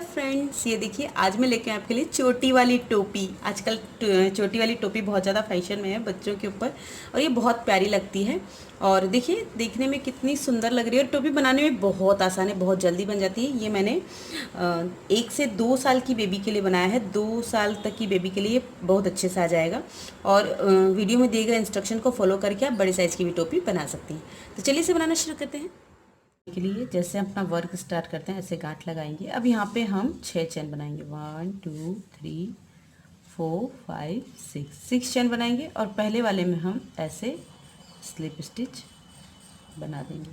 Friends, ये देखिए आज मैं लेके आया आपके लिए चोटी वाली टोपी। आजकल चोटी वाली टोपी बहुत ज़्यादा फैशन में है बच्चों के ऊपर, और ये बहुत प्यारी लगती है। और देखिए देखने में कितनी सुंदर लग रही है, और टोपी बनाने में बहुत आसान है, बहुत जल्दी बन जाती है। ये मैंने 1 से 2 साल की बेबी के लिए बनाया है। 2 साल तक की बेबी के लिए बहुत अच्छे से आ जाएगा। और वीडियो में दिए गए इंस्ट्रक्शन को फॉलो करके आप बड़े साइज़ की भी टोपी बना सकती हैं। तो चलिए इसे बनाना शुरू करते हैं। के लिए जैसे अपना वर्क स्टार्ट करते हैं ऐसे गांठ लगाएंगे। अब यहाँ पे हम 6 चेन बनाएंगे। 1 2 3 4 5 6 चेन बनाएंगे, और पहले वाले में हम ऐसे स्लिप स्टिच बना देंगे।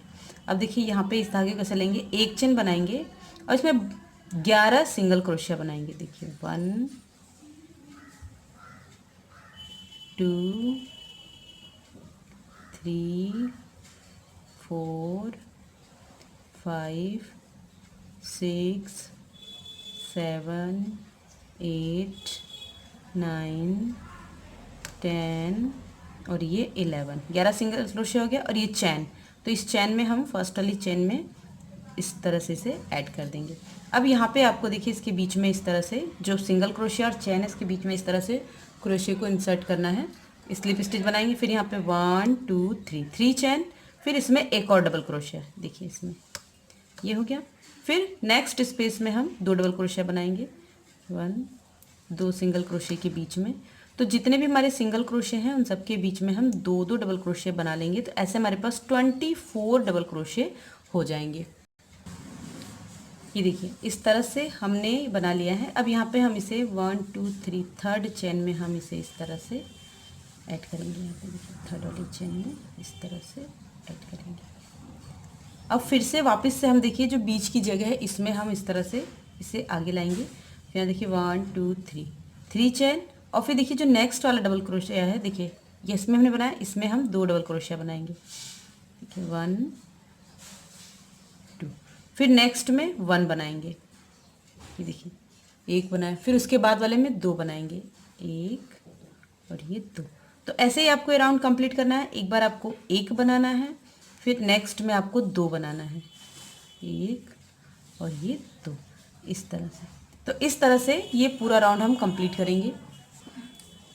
अब देखिए यहाँ पे इस धागे को ऐसे लेंगे, एक चेन बनाएंगे और इसमें 11 सिंगल क्रोशिया बनाएंगे। देखिए 1 2 3 4 5 6 7 8 9 10 और ये 11 सिंगल क्रोशिया हो गया। और ये चैन, तो इस चैन में हम फर्स्ट वाली चैन में इस तरह से इसे ऐड कर देंगे। अब यहाँ पे आपको देखिए इसके बीच में इस तरह से जो सिंगल क्रोशिया और चैन है इसके बीच में इस तरह से क्रोशिया को इंसर्ट करना है। स्लिप स्टिच बनाएंगे, फिर यहाँ पे 1 2 3 चैन, फिर इसमें एक और डबल क्रोशिया। देखिए इसमें ये हो गया। फिर नेक्स्ट स्पेस में हम 2 डबल क्रोशिया बनाएंगे। 2 सिंगल क्रोशिया के बीच में, तो जितने भी हमारे सिंगल क्रोशिया हैं उन सबके बीच में हम 2 डबल क्रोशिया बना लेंगे। तो ऐसे हमारे पास 24 डबल क्रोशिया हो जाएंगे। ये देखिए इस तरह से हमने बना लिया है। अब यहाँ पे हम इसे 1 2 3 थर्ड चेन में हम इसे इस तरह से ऐड करेंगे। यहाँ पे देखिए थर्ड वाली चेन में इस तरह से ऐड करेंगे। अब फिर से वापस से हम देखिए जो बीच की जगह है इसमें हम इस तरह से इसे आगे लाएंगे। फिर यहाँ देखिए 1 2 3 चेन, और फिर देखिए जो नेक्स्ट वाला डबल क्रोशिया है, देखिए ये इसमें हमने बनाया, इसमें हम 2 डबल क्रोशिया बनाएंगे। देखिए 1 2, फिर नेक्स्ट में 1 बनाएंगे। ये देखिए 1 बनाया, फिर उसके बाद वाले में 2 बनाएंगे, 1 और ये 2। तो ऐसे ही आपको ये राउंड कंप्लीट करना है। एक बार आपको 1 बनाना है, फिर नेक्स्ट में आपको 2 बनाना है, 1 और ये 2, इस तरह से। तो इस तरह से ये पूरा राउंड हम कंप्लीट करेंगे।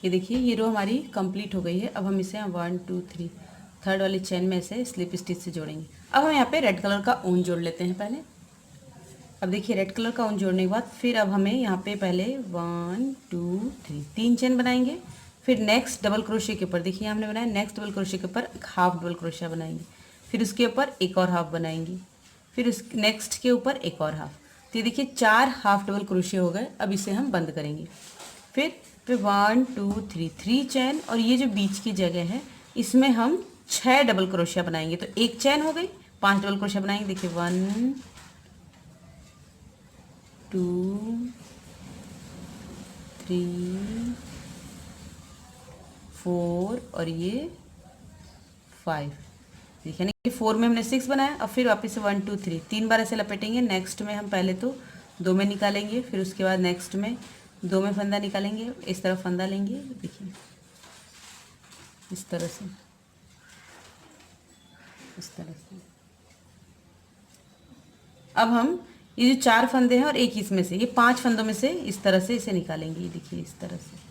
ये देखिए ये रो हमारी कंप्लीट हो गई है। अब हम इसे 1 2 3 थर्ड वाली चेन में ऐसे स्लिप स्टिच से जोड़ेंगे। अब हम यहाँ पे रेड कलर का ऊन जोड़ लेते हैं पहले। अब देखिए रेड कलर का ऊन जोड़ने के बाद फिर अब हमें यहाँ पे पहले 1 2 3 चेन बनाएंगे। फिर नेक्स्ट डबल क्रोशिया के ऊपर देखिए हमने बनाया, नेक्स्ट डबल क्रोशिया के ऊपर हाफ डबल क्रोशिया बनाएंगे, फिर उसके ऊपर एक और हाफ बनाएंगे, फिर उस नेक्स्ट के ऊपर एक और हाफ। तो ये देखिए 4 हाफ डबल क्रोशिया हो गए। अब इसे हम बंद करेंगे। फिर 1 2 3 चैन, और ये जो बीच की जगह है इसमें हम 6 डबल क्रोशिया बनाएंगे। तो एक चैन हो गई, 5 डबल क्रोशिया बनाएंगे। देखिए 1 2 3 4 और ये 5। देखिए ना 4 में हमने 6 बनाया। अब फिर वापस से 1 2 3 बार ऐसे लपेटेंगे। नेक्स्ट में हम पहले तो 2 में निकालेंगे, फिर उसके बाद नेक्स्ट में 2 में फंदा निकालेंगे, इस तरफ फंदा लेंगे। देखिए इस तरह से, इस तरह से। अब हम ये जो 4 फंदे हैं और एक इसमें से, ये 5 फंदों में से इस तरह से इसे निकालेंगे। ये देखिए इस तरह से।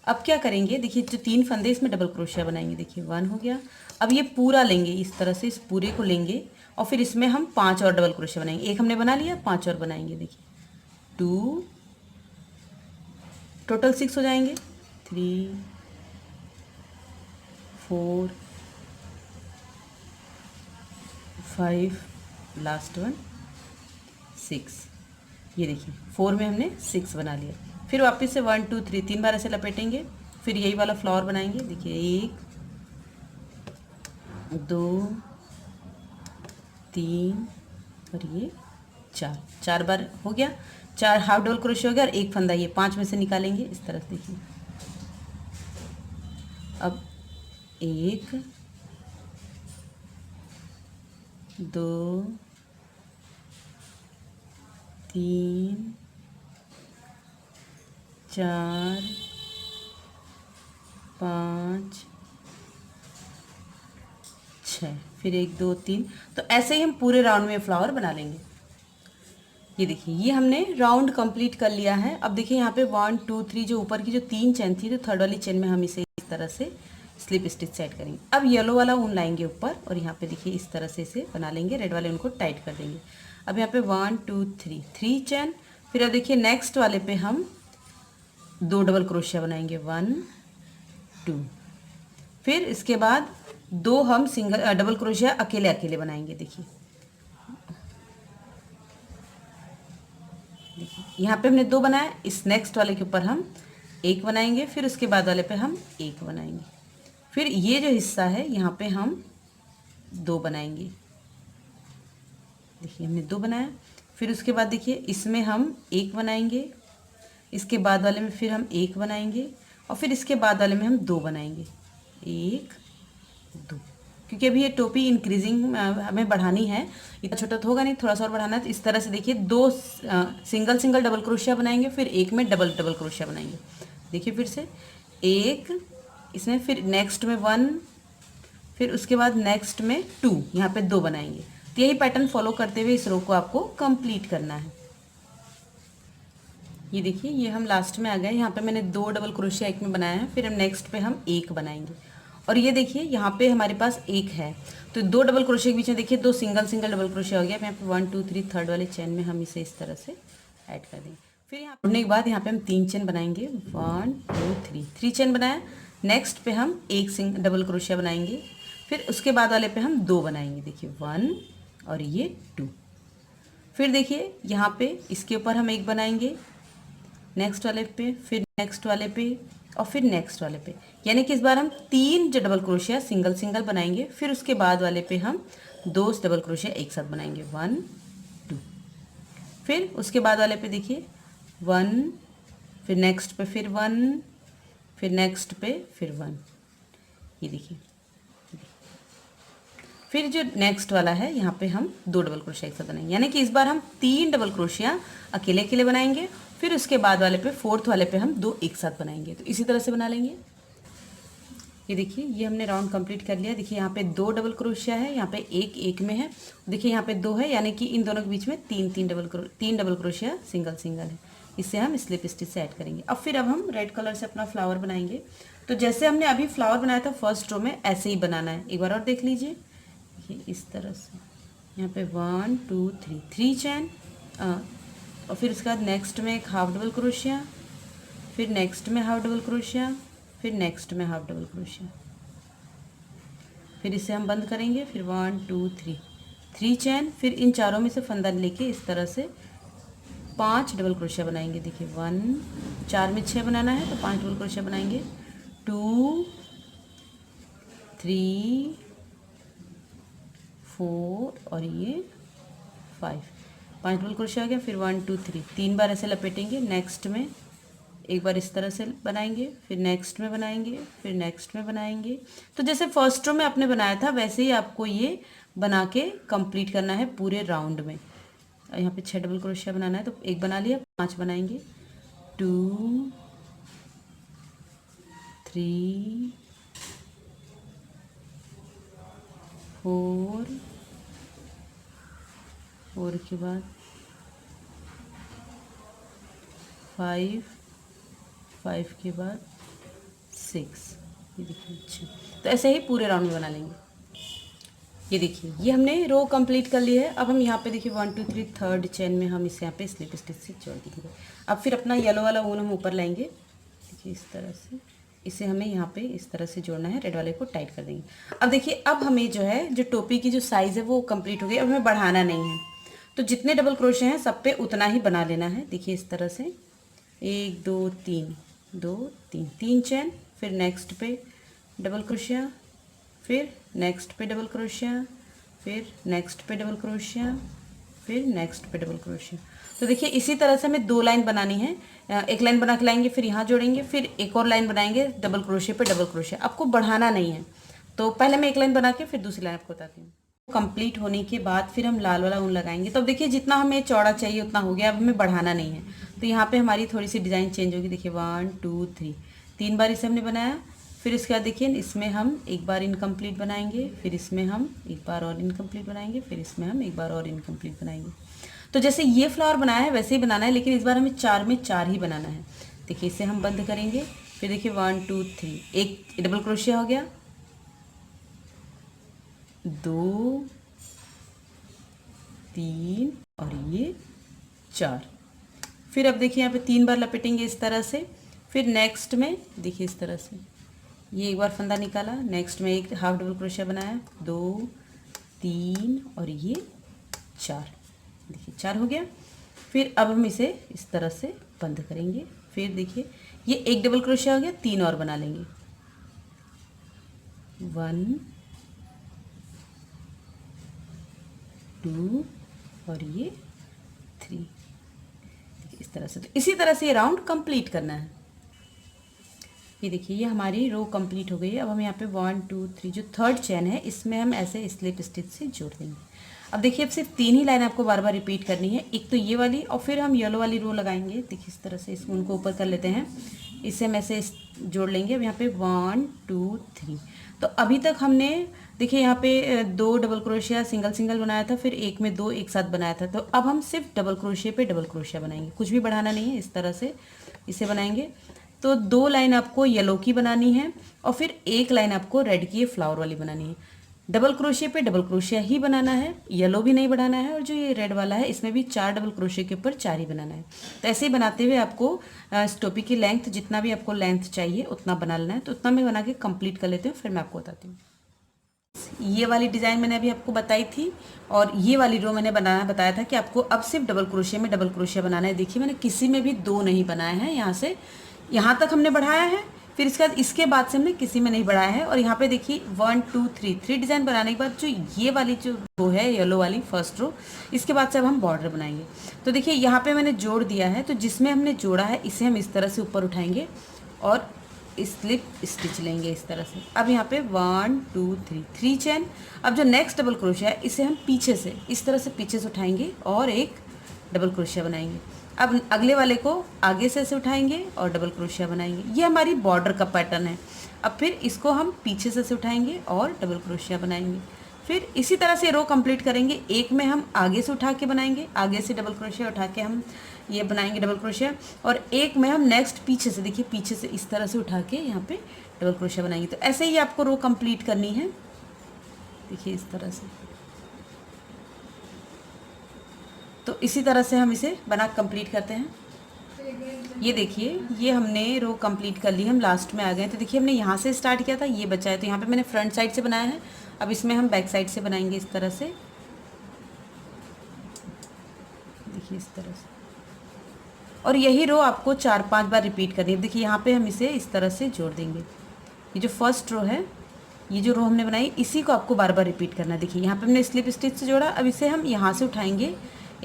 अब क्या करेंगे, देखिए जो 3 फंदे इसमें डबल क्रोशिया बनाएंगे। देखिए 1 हो गया। अब ये पूरा लेंगे, इस तरह से इस पूरे को लेंगे, और फिर इसमें हम 5 और डबल क्रोशिया बनाएंगे। एक हमने बना लिया, 5 और बनाएंगे। देखिए 2, टोटल 6 हो जाएंगे। 3 4 5, लास्ट वन 6। ये देखिए 4 में हमने 6 बना लिया। फिर वापस से 1 2 3 बार ऐसे लपेटेंगे, फिर यही वाला फ्लावर बनाएंगे। देखिए 1 2 3 और ये 4 बार हो गया। 4 हाफ डबल क्रोशिया हो गया, और एक फंदा ये 5 में से निकालेंगे इस तरह से। देखिए अब 1 2 3 4 5 6, फिर 1 2 3। तो ऐसे ही हम पूरे राउंड में फ्लावर बना लेंगे। ये देखिए ये हमने राउंड कंप्लीट कर लिया है। अब देखिए यहाँ पे 1 2 3 जो ऊपर की जो 3 चेन थी, तो थर्ड वाली चेन में हम इसे इस तरह से स्लिप स्टिच सेट करेंगे। अब येलो वाला ऊन लाएंगे ऊपर और यहाँ पे देखिए इस तरह से इसे बना लेंगे, रेड वाले उनको टाइट कर देंगे। अब यहाँ पे 1 2 3 3 चेन। फिर अब देखिए नेक्स्ट वाले पे हम 2 डबल क्रोशिया बनाएंगे, 1 2। फिर इसके बाद 2 हम सिंगल डबल क्रोशिया अकेले अकेले बनाएंगे। देखिए यहाँ पे हमने 2 बनाया, इस नेक्स्ट वाले के ऊपर हम 1 बनाएंगे, फिर उसके बाद वाले पे हम 1 बनाएंगे। फिर ये जो हिस्सा है यहाँ पे हम 2 बनाएंगे। देखिए हमने 2 बनाया। फिर उसके बाद देखिए इसमें हम 1 बनाएंगे, इसके बाद वाले में फिर हम 1 बनाएंगे और फिर इसके बाद वाले में हम 2 बनाएंगे, 1 2। क्योंकि अभी ये टोपी इंक्रीजिंग हमें बढ़ानी है, इतना छोटा तो होगा नहीं, थोड़ा सा और बढ़ाना है। तो इस तरह से देखिए 2 सिंगल सिंगल डबल क्रोशिया बनाएंगे, फिर एक में डबल डबल क्रोशिया बनाएंगे। देखिए फिर से 1 इसमें, फिर नेक्स्ट में 1, फिर उसके बाद नेक्स्ट में 2, यहाँ पे 2 बनाएंगे। तो यही पैटर्न फॉलो करते हुए इस रो को आपको कंप्लीट करना है। ये देखिए ये हम लास्ट में आ गए। यहाँ पे मैंने 2 डबल क्रोशिया एक में बनाया है, फिर हम नेक्स्ट पे हम 1 बनाएंगे। और ये देखिए यहाँ पे हमारे पास 1 है, तो 2 डबल क्रोशिया के बीच में देखिए 2 सिंगल सिंगल डबल क्रोशिया हो गया। यहाँ पे 1 2 3 थर्ड वाले चेन में हम इसे इस तरह से ऐड कर देंगे। फिर यहाँ जोड़ने के बाद यहाँ पे हम 3 चेन बनाएंगे, 1 2 3 3 चेन बनाया। नेक्स्ट पे हम 1 डबल क्रोशिया बनाएंगे, फिर उसके बाद वाले पे हम 2 बनाएंगे। देखिए 1 और ये 2। फिर देखिए यहाँ पे इसके ऊपर हम 1 बनाएंगे, नेक्स्ट वाले पे, फिर नेक्स्ट वाले पे और फिर नेक्स्ट वाले पे। यानी कि इस बार हम 3 जो डबल क्रोशिया सिंगल सिंगल बनाएंगे, फिर उसके बाद वाले पे हम 2 डबल क्रोशिया एक साथ बनाएंगे, 1 2। फिर उसके बाद वाले पे देखिए 1, फिर नेक्स्ट पे फिर 1, फिर नेक्स्ट पे फिर 1। ये देखिए फिर जो नेक्स्ट वाला है यहाँ पे हम 2 डबल क्रोशिया एक साथ बनाएंगे। यानी कि इस बार हम 3 डबल क्रोशिया अकेले अकेले बनाएंगे, फिर उसके बाद वाले पे फोर्थ वाले पे हम 2 एक साथ बनाएंगे। तो इसी तरह से बना लेंगे। ये देखिए ये हमने राउंड कंप्लीट कर लिया। देखिए यहाँ पे 2 डबल क्रोशिया है, यहाँ पे 1 1 में है, देखिए यहाँ पे 2 है, यानी कि इन दोनों के बीच में 3 डबल क्रोशिया सिंगल सिंगल है। इससे हम स्लिप स्टिच से ऐड करेंगे। अब हम रेड कलर से अपना फ्लावर बनाएंगे। तो जैसे हमने अभी फ्लावर बनाया था फर्स्ट रो में, ऐसे ही बनाना है। एक बार और देख लीजिए, देखिए इस तरह से यहाँ पे 1 2 3 3 चैन, और फिर उसके बाद नेक्स्ट में एक हाफ डबल क्रोशिया, फिर नेक्स्ट में हाफ डबल क्रोशिया, फिर नेक्स्ट में हाफ डबल क्रोशिया। फिर इसे हम बंद करेंगे, फिर 1 2 3 3 चैन, फिर इन चारों में से फंदा लेके इस तरह से 5 डबल क्रोशिया बनाएंगे। देखिए 1 4 में 6 बनाना है, तो 5 डबल क्रोशिया बनाएंगे, 2 3 4 और ये 5 डबल क्रोशिया हो गया। फिर 1 2 3 3 बार ऐसे लपेटेंगे, नेक्स्ट में एक बार इस तरह से बनाएंगे, फिर नेक्स्ट में बनाएंगे, फिर नेक्स्ट में बनाएंगे। तो जैसे फर्स्ट रो में आपने बनाया था वैसे ही आपको ये बना के कंप्लीट करना है पूरे राउंड में। यहाँ पे 6 डबल क्रोशिया बनाना है, तो एक बना लिया, 5 बनाएंगे, 2 3 4 4 के बाद 5 के बाद 6। ये देखिए अच्छा, तो ऐसे ही पूरे राउंड में बना लेंगे। ये देखिए ये हमने रो कंप्लीट कर ली है। अब हम यहाँ पे देखिए 1 2 3 थर्ड चेन में हम इसे यहाँ पे स्लिप स्टिच से जोड़ देंगे। अब फिर अपना येलो वाला ऊन हम ऊपर लाएंगे, देखिए इस तरह से इसे हमें यहाँ पे इस तरह से जोड़ना है, रेड वाले को टाइट कर देंगे। अब देखिए अब हमें जो है जो टोपी की जो साइज़ है वो कंप्लीट हो गई। अब हमें बढ़ाना नहीं है, तो जितने डबल क्रोशिया हैं सब पे उतना ही बना लेना है। देखिए इस तरह से 1 2 3 2 3 3 चैन, फिर नेक्स्ट पे डबल क्रोशिया, फिर नेक्स्ट पे डबल क्रोशिया, फिर नेक्स्ट पे डबल क्रोशिया, फिर नेक्स्ट पे डबल क्रोशिया। तो देखिए इसी तरह से हमें 2 लाइन बनानी है। एक लाइन बना के लाएंगे, फिर यहाँ जोड़ेंगे, फिर एक और लाइन बनाएंगे डबल क्रोशिया पे डबल क्रोशिया। आपको बढ़ाना नहीं है, तो पहले मैं एक लाइन बना के फिर दूसरी लाइन आपको बताती हूँ। कंप्लीट होने के बाद फिर हम लाल वाला ऊन लगाएंगे। तो अब देखिए जितना हमें चौड़ा चाहिए उतना हो गया, अब हमें बढ़ाना नहीं है। तो यहाँ पे हमारी थोड़ी सी डिज़ाइन चेंज होगी। देखिए 1 2 3 3 बार इसे हमने बनाया। फिर इसके बाद देखिए इसमें हम एक बार इनकम्प्लीट बनाएंगे, फिर इसमें हम एक बार और इनकम्प्लीट बनाएंगे, फिर इसमें हम एक बार और इनकम्प्लीट बनाएंगे। तो जैसे ये फ्लावर बनाया है वैसे ही बनाना है, लेकिन इस बार हमें 4 में 4 ही बनाना है। देखिए इसे हम बंद करेंगे, फिर देखिए 1 2 3, एक डबल क्रोशिया हो गया, 2 3 और ये 4। फिर अब देखिए यहाँ पे 3 बार लपेटेंगे इस तरह से। फिर नेक्स्ट में देखिए इस तरह से ये एक बार फंदा निकाला, नेक्स्ट में एक हाफ डबल क्रोशिया बनाया, 2 3 और ये 4। देखिए 4 हो गया। फिर अब हम इसे इस तरह से बंद करेंगे। फिर देखिए ये एक डबल क्रोशिया हो गया, 3 और बना लेंगे, 1 2 और ये 3। इस तरह से, तो इसी तरह से ये राउंड कंप्लीट करना है। ये देखिए ये हमारी रो कंप्लीट हो गई है। अब हम यहाँ पे 1 2 3 जो थर्ड चेन है इसमें हम ऐसे स्लिप स्टिच से जोड़ देंगे। अब देखिए अब सिर्फ 3 ही लाइन आपको बार बार रिपीट करनी है, एक तो ये वाली और फिर हम येलो वाली रो लगाएंगे। देखिए इस तरह से इसको उनको ऊपर कर लेते हैं, इसे हम ऐसे जोड़ लेंगे। अब यहाँ पे 1 2 3। तो अभी तक हमने देखिए यहाँ पे 2 डबल क्रोशिया सिंगल सिंगल बनाया था, फिर एक में 2 एक साथ बनाया था। तो अब हम सिर्फ डबल क्रोशिया पे डबल क्रोशिया बनाएंगे, कुछ भी बढ़ाना नहीं है। इस तरह से इसे बनाएंगे। तो 2 लाइन आपको येलो की बनानी है और फिर एक लाइन आपको रेड की फ्लावर वाली बनानी है। डबल क्रोशिया पे डबल क्रोशिया ही बनाना है, येलो भी नहीं बढ़ाना है। और जो ये रेड वाला है इसमें भी 4 डबल क्रोशिया के ऊपर 4 ही बनाना है। तो ऐसे ही बनाते हुए आपको इस टोपी की लेंथ जितना भी आपको लेंथ चाहिए उतना बना लेना है। तो उतना मैं बना के कंप्लीट कर लेती हूँ, फिर मैं आपको बताती हूँ। ये वाली डिज़ाइन मैंने अभी आपको बताई थी और ये वाली रो मैंने बताया था कि आपको अब सिर्फ डबल क्रोशिया में डबल क्रोशिया बनाना है। देखिए मैंने किसी में भी 2 नहीं बनाए हैं, यहाँ से यहाँ तक हमने बढ़ाया है, फिर इसके बाद से हमने किसी में नहीं बढ़ाया है। और यहाँ पे देखिए 1 2 3 डिज़ाइन बनाने के बाद जो ये वाली जो रो है येलो वाली फर्स्ट रो, इसके बाद से अब हम बॉर्डर बनाएंगे। तो देखिए यहाँ पे मैंने जोड़ दिया है, तो जिसमें हमने जोड़ा है इसे हम इस तरह से ऊपर उठाएंगे और स्लिप स्टिच लेंगे इस तरह से। अब यहाँ पे 1 2 3 चेन। अब जो नेक्स्ट डबल क्रोशिया है इसे हम पीछे से इस तरह से पीछे से उठाएंगे और एक डबल क्रोशिया बनाएंगे। अब अगले वाले को आगे से ऐसे उठाएंगे और डबल क्रोशिया बनाएंगे। ये हमारी बॉर्डर का पैटर्न है। अब फिर इसको हम पीछे से उठाएंगे और डबल क्रोशिया बनाएंगे। फिर इसी तरह से रो कंप्लीट करेंगे। एक में हम आगे से उठा के बनाएंगे, आगे से डबल क्रोशिया उठा के हम ये बनाएंगे डबल क्रोशिया, और एक में हम नेक्स्ट पीछे से, देखिए पीछे से इस तरह से उठा के यहाँ पे डबल क्रोशिया बनाएंगे। तो ऐसे ही आपको रो कंप्लीट करनी है। देखिए इस तरह से, तो इसी तरह से हम इसे बना कंप्लीट करते हैं। ये देखिए ये हमने रो कंप्लीट कर ली, हम लास्ट में आ गए। तो देखिए हमने यहाँ से स्टार्ट किया था, ये बचा है, तो यहाँ पे मैंने फ्रंट साइड से बनाया है। अब इसमें हम बैक साइड से बनाएंगे इस तरह से। देखिए इस तरह से, और यही रो आपको 4-5 बार रिपीट करनी है। देखिए यहाँ पे हम इसे इस तरह से जोड़ देंगे। ये जो फर्स्ट रो है, ये जो रो हमने बनाई, इसी को आपको बार बार रिपीट करना है। देखिए यहाँ पे हमने स्लिप स्टिच से जोड़ा, अब इसे हम यहाँ से उठाएंगे,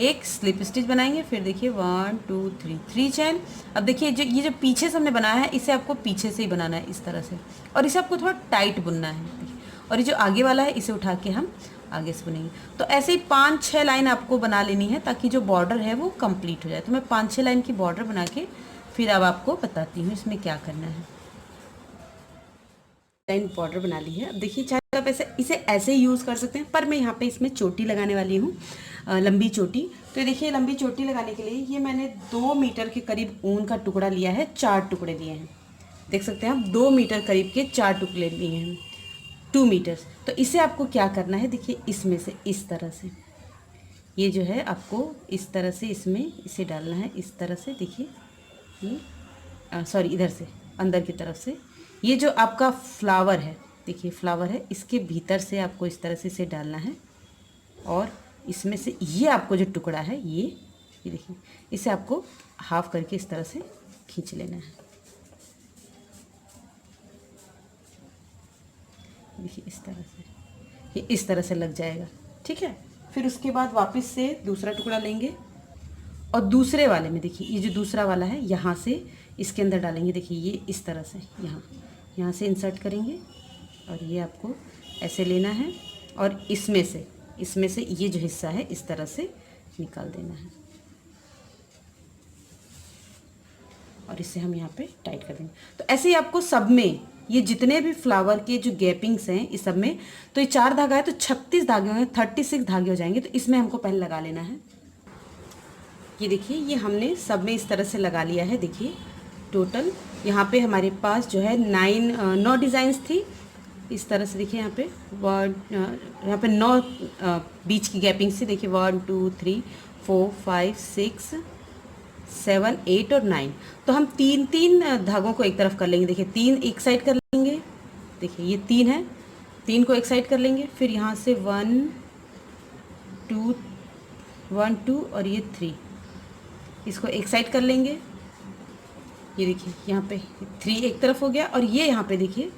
एक स्लिप स्टिच बनाएंगे, फिर देखिए 1 2 3 चेन। अब देखिए ये जो पीछे से हमने बनाया है इसे आपको पीछे से ही बनाना है इस तरह से, और इसे आपको थोड़ा टाइट बुनना है। देखिए, और ये जो आगे वाला है इसे उठा के हम आगे से बनेंगे। तो ऐसे ही 5-6 लाइन आपको बना लेनी है ताकि जो बॉर्डर है वो कंप्लीट हो जाए। तो मैं 5-6 लाइन की बॉर्डर बना के फिर अब आपको बताती हूँ इसमें क्या करना है। लाइन बॉर्डर बना ली है। अब देखिए चाहे आप इसे ऐसे ही यूज़ कर सकते हैं, पर मैं यहाँ पे इसमें चोटी लगाने वाली हूँ, लंबी चोटी। तो देखिए लंबी चोटी लगाने के लिए ये मैंने 2 मीटर के करीब ऊन का टुकड़ा लिया है, 4 टुकड़े लिए हैं। देख सकते हैं आप 2 मीटर करीब के 4 टुकड़े लिए हैं, 2 मीटर। तो इसे आपको क्या करना है, देखिए इसमें से इस तरह से, ये जो है आपको इस तरह से इसमें इसे डालना है इस तरह से। देखिए ये सॉरी इधर से अंदर की तरफ से, ये जो आपका फ्लावर है, देखिए फ्लावर है, इसके भीतर से आपको इस तरह से इसे डालना है, और इसमें से ये आपको जो टुकड़ा है ये देखिए इसे आपको हाफ करके इस तरह से खींच लेना है। देखिए इस तरह से, ये इस तरह से लग जाएगा, ठीक है। फिर उसके बाद वापस से दूसरा टुकड़ा लेंगे और दूसरे वाले में देखिए ये जो दूसरा वाला है यहाँ से इसके अंदर डालेंगे। देखिए ये इस तरह से यहाँ से इंसर्ट करेंगे, और ये आपको ऐसे लेना है, और इसमें से ये जो हिस्सा है इस तरह से निकाल देना है, और इसे हम यहाँ पे टाइट कर देंगे। तो ऐसे ही आपको सब में, ये जितने भी फ्लावर के जो गैपिंग्स हैं इस सब में, तो ये 4 धागा है तो 36 धागे होंगे, 36 धागे हो जाएंगे। तो इसमें हमको पहले लगा लेना है। ये देखिए, ये हमने सब में इस तरह से लगा लिया है। देखिए टोटल यहाँ पे हमारे पास जो है 9 डिज़ाइंस थी। इस तरह से देखिए यहाँ पे यहाँ पे 9 बीच की गैपिंग से देखिए 1 2 3 4 5 6 7 8 और 9। तो हम 3 धागों को एक तरफ कर लेंगे। देखिए 3 एक साइड कर लेंगे। देखिए ये 3 है, 3 को एक साइड कर लेंगे। फिर यहाँ से 1 2 और ये 3, इसको एक साइड कर लेंगे। ये देखिए यहाँ पे 3 एक तरफ हो गया, और ये यहाँ पे देखिए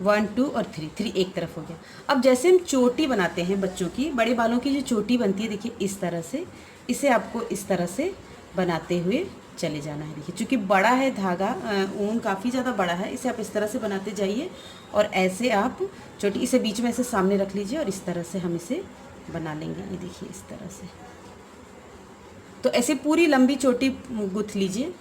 1 2 और 3 एक तरफ हो गया। अब जैसे हम चोटी बनाते हैं बच्चों की, बड़े बालों की जो चोटी बनती है, देखिए इस तरह से, इसे आपको इस तरह से बनाते हुए चले जाना है। देखिए चूँकि बड़ा है धागा, ऊन काफ़ी ज़्यादा बड़ा है, इसे आप इस तरह से बनाते जाइए। और ऐसे आप चोटी इसे बीच में ऐसे सामने रख लीजिए, और इस तरह से हम इसे बना लेंगे। ये देखिए इस तरह से। तो ऐसे पूरी लंबी चोटी गूँथ लीजिए।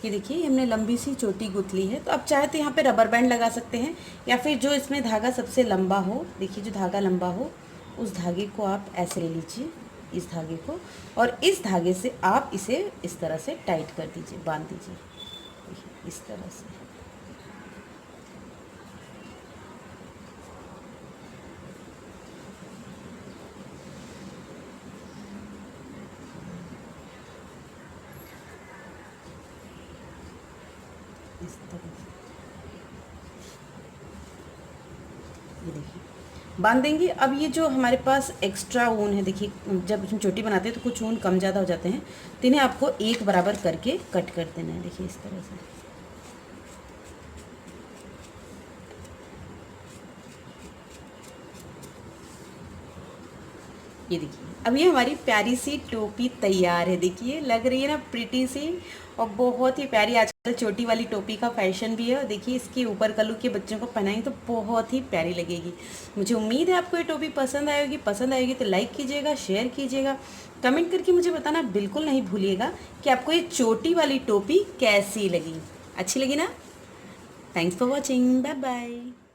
ये देखिए हमने लंबी सी चोटी गूँथ ली है। तो अब चाहे तो यहाँ पे रबर बैंड लगा सकते हैं, या फिर जो इसमें धागा सबसे लंबा हो, देखिए जो धागा लंबा हो उस धागे को आप ऐसे ले लीजिए, इस धागे को, और इस धागे से आप इसे इस तरह से टाइट कर दीजिए, बांध दीजिए। देखिए इस तरह से। इस तरह से ये देखिए बांध देंगे। अब ये जो हमारे पास एक्स्ट्रा ऊन है, देखिए जब हम चोटी बनाते हैं तो कुछ ऊन कम ज़्यादा हो जाते हैं, तो इन्हें आपको एक बराबर करके कट कर देना है। देखिए इस तरह से। ये देखिए अब ये हमारी प्यारी सी टोपी तैयार है। देखिए लग रही है ना प्रिटी सी, और बहुत ही प्यारी। आजकल चोटी वाली टोपी का फैशन भी है, और देखिए इसके ऊपर कलू के बच्चों को पहनाएंगे तो बहुत ही प्यारी लगेगी। मुझे उम्मीद है आपको ये टोपी पसंद आएगी। पसंद आएगी तो लाइक कीजिएगा, शेयर कीजिएगा, कमेंट करके मुझे बताना बिल्कुल नहीं भूलिएगा कि आपको ये चोटी वाली टोपी कैसी लगी। अच्छी लगी ना? Thanks for watching, bye bye.